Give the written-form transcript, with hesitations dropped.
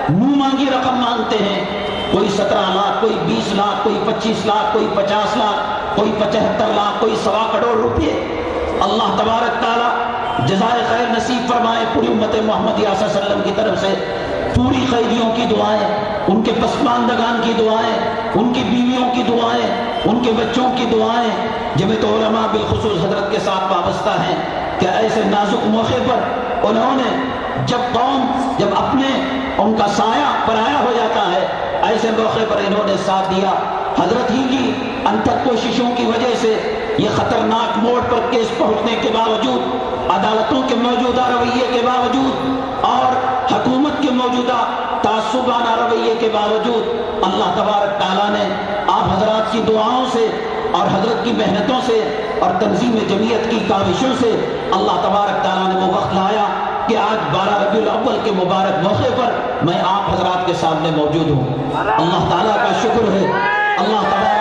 منہ مانگی رقم مانگتے ہیں، کوئی 17 لاکھ، کوئی 20 لاکھ، کوئی 25 لاکھ، کوئی 50 لاکھ، کوئی 75 لاکھ، کوئی 1.25 کروڑ روپے۔ اللہ تبارک تعالیٰ جزائے خیر نصیب فرمائے پوری امت محمدیہ صلی اللہ علیہ وسلم کی طرف سے پوری قیدیوں کی دعائیں، ان کے پسماندگان کی دعائیں، ان کی بیویوں کی دعائیں، ان کے بچوں کی دعائیں، جمعیت علماء بالخصوص حضرت کے ساتھ وابستہ ہیں کہ ایسے نازک موقع پر انہوں نے جب اپنے ان کا سایہ پرایا ہو جاتا ہے، ایسے موقع پر انہوں نے ساتھ دیا۔ حضرت ہی کی انتھک کوششوں کی وجہ سے یہ خطرناک موڑ پر کیس پہنچنے کے باوجود، عدالتوں کے موجودہ رویے کے باوجود اور حکومت کے موجودہ تعصبانہ رویے کے باوجود اللہ تبارک تعالیٰ نے آپ حضرات کی دعاؤں سے اور حضرت کی محنتوں سے اور تنظیم جمعیت کی کاوشوں سے اللہ تبارک تعالیٰ نے وہ وقت لایا کہ آج 12 ربیع الاول کے مبارک موقع پر میں آپ حضرات کے سامنے موجود ہوں۔ اللہ تعالیٰ کا شکر ہے، اللہ تبارک